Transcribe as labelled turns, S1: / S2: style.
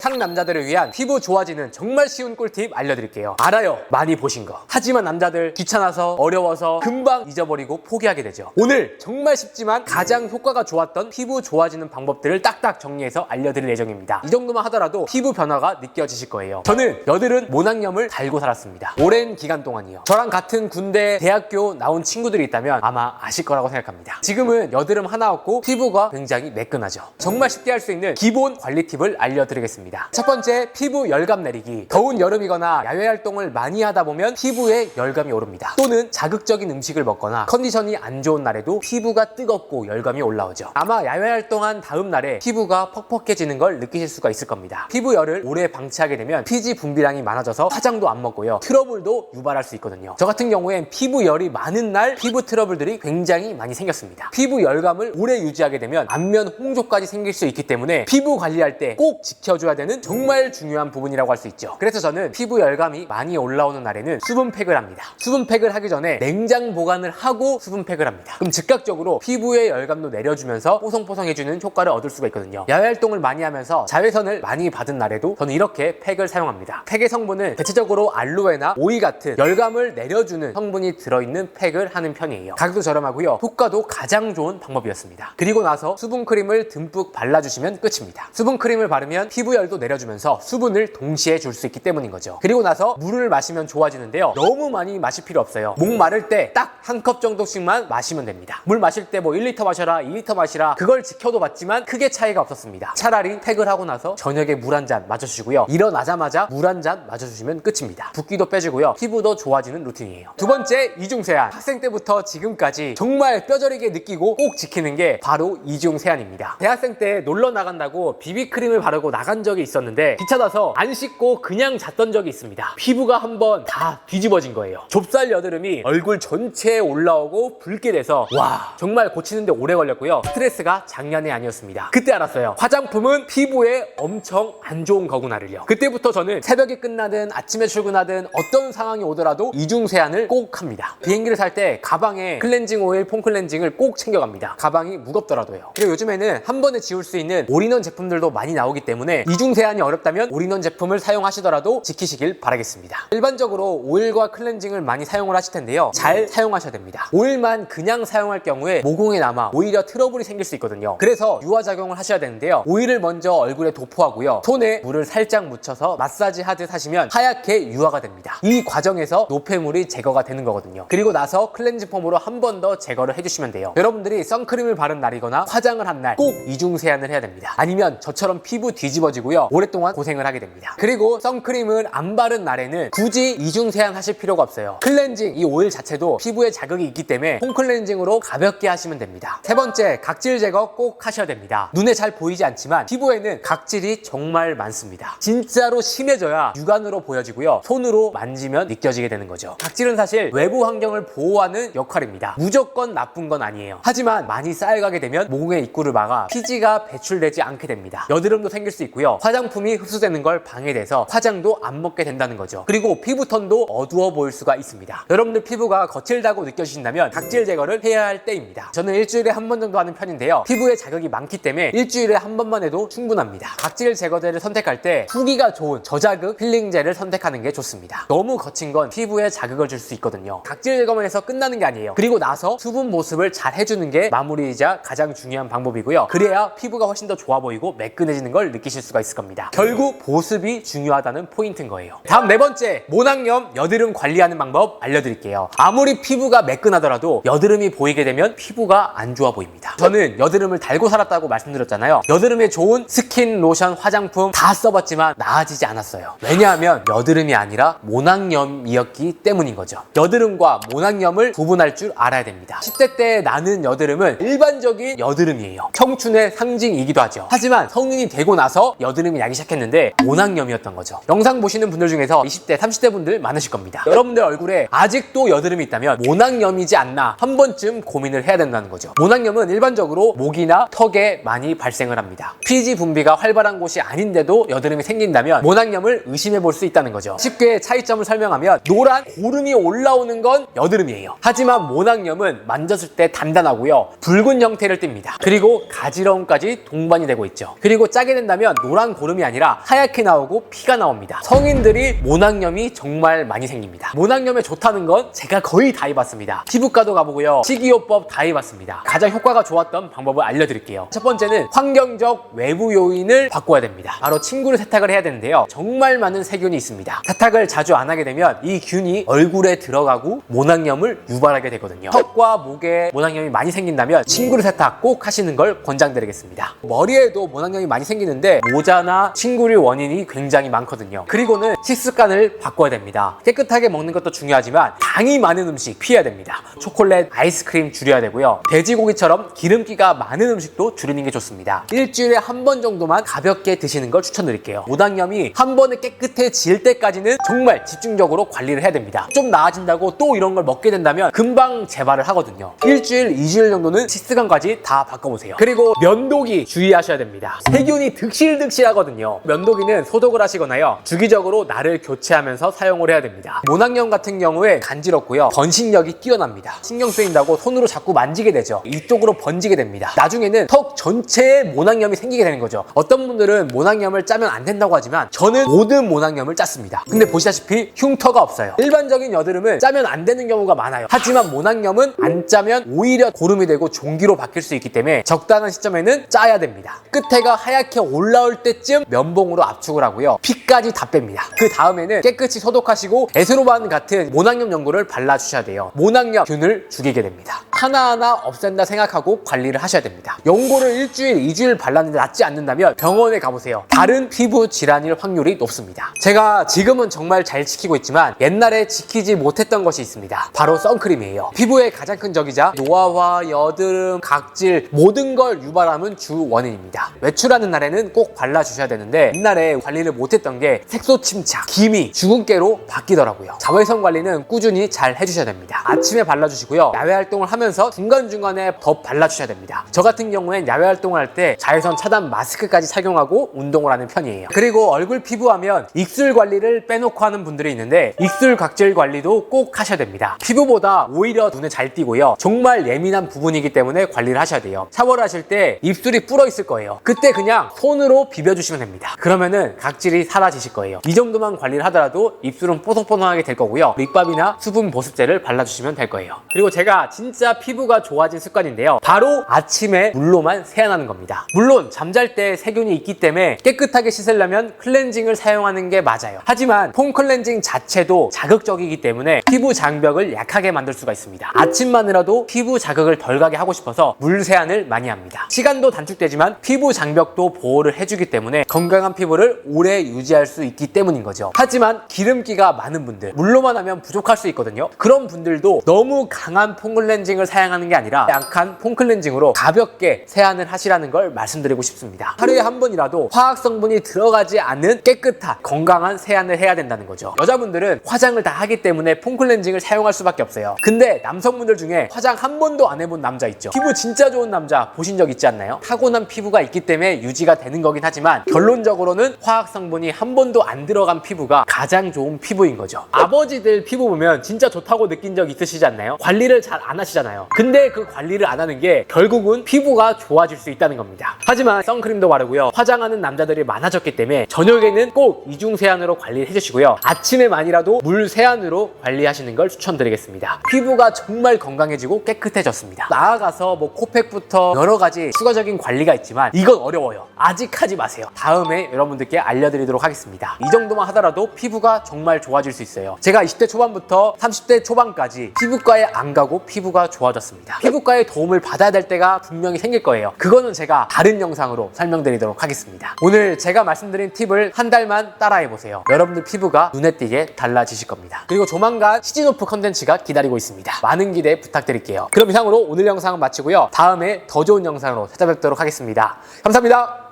S1: 상남자들을 위한 피부 좋아지는 정말 쉬운 꿀팁 알려드릴게요. 알아요, 많이 보신 거. 하지만 남자들 귀찮아서 어려워서 금방 잊어버리고 포기하게 되죠. 오늘 정말 쉽지만 가장 효과가 좋았던 피부 좋아지는 방법들을 딱딱 정리해서 알려드릴 예정입니다. 이 정도만 하더라도 피부 변화가 느껴지실 거예요. 저는 여드름 모낭염을 달고 살았습니다. 오랜 기간 동안이요. 저랑 같은 군대, 대학교 나온 친구들이 있다면 아마 아실 거라고 생각합니다. 지금은 여드름 하나 없고 피부가 굉장히 매끈하죠. 정말 쉽게 할 수 있는 기본 관리 팁을 알려드리겠습니다. 첫 번째, 피부 열감 내리기. 더운 여름이거나 야외 활동을 많이 하다 보면 피부에 열감이 오릅니다. 또는 자극적인 음식을 먹거나 컨디션이 안 좋은 날에도 피부가 뜨겁고 열감이 올라오죠. 아마 야외 활동한 다음 날에 피부가 퍽퍽해지는 걸 느끼실 수가 있을 겁니다. 피부 열을 오래 방치하게 되면 피지 분비량이 많아져서 화장도 안 먹고요, 트러블도 유발할 수 있거든요. 저 같은 경우엔 피부 열이 많은 날 피부 트러블들이 굉장히 많이 생겼습니다. 피부 열감을 오래 유지하게 되면 안면 홍조까지 생길 수 있기 때문에 피부 관리할 때 꼭 지켜줘야 되는 정말 중요한 부분이라고 할 수 있죠. 그래서 저는 피부 열감이 많이 올라오는 날에는 수분팩을 합니다. 수분팩을 하기 전에 냉장 보관을 하고 수분팩을 합니다. 그럼 즉각적으로 피부의 열감도 내려주면서 뽀송뽀송해주는 효과를 얻을 수가 있거든요. 야외 활동을 많이 하면서 자외선을 많이 받은 날에도 저는 이렇게 팩을 사용합니다. 팩의 성분은 대체적으로 알로에나 오이 같은 열감을 내려주는 성분이 들어있는 팩을 하는 편이에요. 가격도 저렴하고요, 효과도 가장 좋은 방법이었습니다. 그리고 나서 수분크림을 듬뿍 발라주시면 끝입니다. 수분크림을 바르면 피부 열도 내려주면서 수분을 동시에 줄 수 있기 때문인 거죠. 그리고 나서 물을 마시면 좋아지는데요, 너무 많이 마실 필요 없어요. 목 마를 때 딱 한 컵 정도씩만 마시면 됩니다. 물 마실 때 뭐 1리터 마셔라 2리터 마시라 그걸 지켜도 봤지만 크게 차이가 없었습니다. 차라리 팩을 하고 나서 저녁에 물 한 잔 마셔주시고요, 일어나자마자 물 한 잔 마셔주시면 끝입니다. 붓기도 빼주고요, 피부도 좋아지는 루틴이에요. 두 번째, 이중세안. 학생 때부터 지금까지 정말 뼈저리게 느끼고 꼭 지키는 게 바로 이중세안입니다. 대학생 때 놀러 나간다고 비비크림을 바르고 나간 적이 있었는데 귀찮아서 안 씻고 그냥 잤던 적이 있습니다. 피부가 한번 다 뒤집어진 거예요. 좁쌀 여드름이 얼굴 전체에 올라오고 붉게 돼서 와, 정말 고치는데 오래 걸렸고요, 스트레스가 장난이 아니었습니다. 그때 알았어요, 화장품은 피부에 엄청 안 좋은 거구나를요. 그때부터 저는 새벽에 끝나든 아침에 출근하든 어떤 상황이 오더라도 이중세안을 꼭 합니다. 비행기를 탈 때 가방에 클렌징 오일, 폼 클렌징을 꼭 챙겨갑니다. 가방이 무겁더라도요. 그리고 요즘에는 한 번에 지울 수 있는 올인원 제품들도 많이 나오기 때문에 이중세안이 어렵다면 올인원 제품을 사용하시더라도 지키시길 바라겠습니다. 일반적으로 오일과 클렌징을 많이 사용을 하실 텐데요, 잘 사용하셔야 됩니다. 오일만 그냥 사용할 경우에 모공에 남아 오히려 트러블이 생길 수 있거든요. 그래서 유화작용을 하셔야 되는데요, 오일을 먼저 얼굴에 도포하고요, 손에 물을 살짝 묻혀서 마사지 하듯 하시면 하얗게 유화가 됩니다. 이 과정에서 노폐물이 제거가 되는 거거든요. 그리고 나서 클렌징 폼으로 한 번 더 제거를 해주시면 돼요. 여러분들이 선크림을 바른 날이거나 화장을 한 날 꼭 이중세안을 해야 됩니다. 아니면 저처럼 피부 뒤집어지고요, 오랫동안 고생을 하게 됩니다. 그리고 선크림을 안 바른 날에는 굳이 이중세안 하실 필요가 없어요. 클렌징, 이 오일 자체도 피부에 자극이 있기 때문에 폼 클렌징으로 가볍게 하시면 됩니다. 세 번째, 각질 제거 꼭 하셔야 됩니다. 눈에 잘 보이지 않지만 피부에는 각질이 정말 많습니다. 진짜로 심해져야 육안으로 보여지고요, 손으로 만지면 느껴지게 되는 거죠. 각질은 사실 외부 환경을 보호하는 역할입니다. 무조건 나쁜 건 아니에요. 하지만 많이 쌓여가게 되면 모공의 입구를 막아 피지가 배출되지 않게 됩니다. 여드름도 생길 수 있고요, 화장품이 흡수되는 걸 방해돼서 화장도 안 먹게 된다는 거죠. 그리고 피부톤도 어두워 보일 수가 있습니다. 여러분들 피부가 거칠다고 느껴지신다면 각질 제거를 해야 할 때입니다. 저는 일주일에 한 번 정도 하는 편인데요, 피부에 자극이 많기 때문에 일주일에 한 번만 해도 충분합니다. 각질 제거제를 선택할 때 후기가 좋은 저자극 필링제를 선택하는 게 좋습니다. 너무 거친 건 피부에 자극을 줄 수 있거든요. 각질 제거만 해서 끝나는 게 아니에요. 그리고 나서 수분 보습을 잘 해주는 게 마무리이자 가장 중요한 방법이고요. 그래야 피부가 훨씬 더 좋아 보이고 매끈해지는 걸 느끼실 수가 있을 겁니다. 결국 보습이 중요하다는 포인트인 거예요. 다음 네 번째, 모낭염, 여드름 관리하는 방법 알려드릴게요. 아무리 피부가 매끈하더라도 여드름이 보이게 되면 피부가 안 좋아 보입니다. 저는 여드름을 달고 살았다고 말씀드렸잖아요. 여드름에 좋은 스킨, 로션, 화장품 다 써봤지만 나아지지 않았어요. 왜냐하면 여드름이 아니라 모낭염이었기 때문인 거죠. 여드름과 모낭염을 구분할 줄 알아야 됩니다. 10대 때 나는 여드름은 일반적인 여드름이에요. 청춘의 상징이기도 하죠. 하지만 성인이 되고 나서 여드름이 나기 시작했는데 모낭염이었던 거죠. 영상 보시는 분들 중에서 20대, 30대 분들 많으실 겁니다. 여러분들 얼굴에 아직도 여드름이 있다면 모낭염이지 않나 한 번쯤 고민을 해야 된다는 거죠. 모낭염은 일반적으로 목이나 턱에 많이 발생을 합니다. 피지 분비가 활발한 곳이 아닌데도 여드름이 생긴다면 모낭염을 의심해 볼 수 있다는 거죠. 쉽게 차이점을 설명하면 노란 고름이 올라오는 건 여드름이에요. 하지만 모낭염은 만졌을 때 단단하고요, 붉은 형태를 띱니다. 그리고 가지러움까지 동반이 되고 있죠. 그리고 짜게 된다면 노란 까만 고름이 아니라 하얗게 나오고 피가 나옵니다. 성인들이 모낭염이 정말 많이 생깁니다. 모낭염에 좋다는 건 제가 거의 다 해봤습니다. 피부과도 가보고요, 식이요법 다 해봤습니다. 가장 효과가 좋았던 방법을 알려드릴게요. 첫 번째는 환경적 외부 요인을 바꿔야 됩니다. 바로 침구를 세탁을 해야 되는데요, 정말 많은 세균이 있습니다. 세탁을 자주 안 하게 되면 이 균이 얼굴에 들어가고 모낭염을 유발하게 되거든요. 턱과 목에 모낭염이 많이 생긴다면 침구를 세탁 꼭 하시는 걸 권장드리겠습니다. 머리에도 모낭염이 많이 생기는데 모자나 침구류 원인이 굉장히 많거든요. 그리고는 식습관을 바꿔야 됩니다. 깨끗하게 먹는 것도 중요하지만 당이 많은 음식 피해야 됩니다. 초콜릿, 아이스크림 줄여야 되고요, 돼지고기처럼 기름기가 많은 음식도 줄이는 게 좋습니다. 일주일에 한 번 정도만 가볍게 드시는 걸 추천드릴게요. 모낭염이 한 번에 깨끗해질 때까지는 정말 집중적으로 관리를 해야 됩니다. 좀 나아진다고 또 이런 걸 먹게 된다면 금방 재발을 하거든요. 일주일, 2주일 정도는 식습관까지 다 바꿔보세요. 그리고 면도기 주의하셔야 됩니다. 세균이 득실득실하거든요. 면도기는 소독을 하시거나요, 주기적으로 날을 교체하면서 사용을 해야 됩니다. 모낭염 같은 경우에 간지럽고요, 번식력이 뛰어납니다. 신경 쓰인다고 손으로 자꾸 만지게 되죠. 이쪽으로 번지게 됩니다. 나중에는 턱 전체에 모낭염이 생기게 되는 거죠. 어떤 분들은 모낭염을 짜면 안 된다고 하지만 저는 모든 모낭염을 짰습니다. 근데 보시다시피 흉터가 없어요. 일반적인 여드름은 짜면 안 되는 경우가 많아요. 하지만 모낭염은 안 짜면 오히려 고름이 되고 종기로 바뀔 수 있기 때문에 적당한 시점에는 짜야 됩니다. 끝에가 하얗게 올라올 때쯤 면봉으로 압축을 하고요, 피까지 다 뺍니다. 그 다음에는 깨끗이 소독하시고 에스로반 같은 모낭염 연고를 발라주셔야 돼요. 모낭염 균을 죽이게 됩니다. 하나하나 없앤다 생각하고 관리를 하셔야 됩니다. 연고를 일주일, 2주일 발랐는데 낫지 않는다면 병원에 가보세요. 다른 피부 질환일 확률이 높습니다. 제가 지금은 정말 잘 지키고 있지만 옛날에 지키지 못했던 것이 있습니다. 바로 선크림이에요. 피부의 가장 큰 적이자 노화와 여드름, 각질 모든 걸 유발하는 주 원인입니다. 외출하는 날에는 꼭 발라주셔야 되는데 옛날에 관리를 못했던 게 색소 침착, 기미, 주근깨로 바뀌더라고요. 자외선 관리는 꾸준히 잘 해주셔야 됩니다. 아침에 발라주시고요, 야외 활동을 하면서 중간중간에 더 발라주셔야 됩니다. 저 같은 경우엔 야외 활동을 할 때 자외선 차단 마스크까지 착용하고 운동을 하는 편이에요. 그리고 얼굴 피부하면 입술 관리를 빼놓고 하는 분들이 있는데 입술 각질 관리도 꼭 하셔야 됩니다. 피부보다 오히려 눈에 잘 띄고요, 정말 예민한 부분이기 때문에 관리를 하셔야 돼요. 샤워를 하실 때 입술이 불어 있을 거예요. 그때 그냥 손으로 비벼주시면 됩니다. 그러면은 각질이 사라지실 거예요. 이 정도만 관리를 하더라도 입술은 뽀송뽀송하게 될 거고요, 립밤이나 수분 보습제를 발라주시면 될 거예요. 그리고 제가 진짜 피부가 좋아진 습관인데요, 바로 아침에 물로만 세안하는 겁니다. 물론 잠잘 때 세균이 있기 때문에 깨끗하게 씻으려면 클렌징을 사용하는 게 맞아요. 하지만 폼 클렌징 자체도 자극적이기 때문에 피부 장벽을 약하게 만들 수가 있습니다. 아침만이라도 피부 자극을 덜 가게 하고 싶어서 물 세안을 많이 합니다. 시간도 단축되지만 피부 장벽도 보호를 해주기 때문에 건강한 피부를 오래 유지할 수 있기 때문인 거죠. 하지만 기름기가 많은 분들, 물로만 하면 부족할 수 있거든요. 그런 분들도 너무 강한 폼 클렌징을 사용하는 게 아니라 약한 폼 클렌징으로 가볍게 세안을 하시라는 걸 말씀드리고 싶습니다. 하루에 한 번이라도 화학 성분이 들어가지 않는 깨끗한 건강한 세안을 해야 된다는 거죠. 여자분들은 화장을 다 하기 때문에 폼 클렌징을 사용할 수밖에 없어요. 근데 남성분들 중에 화장 한 번도 안 해본 남자 있죠. 피부 진짜 좋은 남자 보신 적 있지 않나요? 타고난 피부가 있기 때문에 유지가 되는 거긴 하지만 결론적으로는 화학 성분이 한 번도 안 들어간 피부가 가장 좋은 피부인 거죠. 아버지들 피부 보면 진짜 좋다고 느낀 적 있으시지 않나요? 관리를 잘 안 하시잖아요. 근데 그 관리를 안 하는 게 결국은 피부가 좋아질 수 있다는 겁니다. 하지만 선크림도 바르고요, 화장하는 남자들이 많아졌기 때문에 저녁에는 꼭 이중 세안으로 관리를 해주시고요, 아침에만이라도 물 세안으로 관리하시는 걸 추천드리겠습니다. 피부가 정말 건강해지고 깨끗해졌습니다. 나아가서 뭐 코팩부터 여러 가지 추가적인 관리가 있지만 이건 어려워요. 아직 하지 마세요. 다음에 여러분들께 알려드리도록 하겠습니다. 이 정도만 하더라도 피부가 정말 좋아질 수 있어요. 제가 20대 초반부터 30대 초반까지 피부과에 안 가고 피부가 좋아졌습니다. 피부과의 도움을 받아야 될 때가 분명히 생길 거예요. 그거는 제가 다른 영상으로 설명드리도록 하겠습니다. 오늘 제가 말씀드린 팁을 한 달만 따라해보세요. 여러분들 피부가 눈에 띄게 달라지실 겁니다. 그리고 조만간 시즌오프 컨텐츠가 기다리고 있습니다. 많은 기대 부탁드릴게요. 그럼 이상으로 오늘 영상은 마치고요, 다음에 더 좋은 영상으로 찾아뵙도록 하겠습니다. 감사합니다.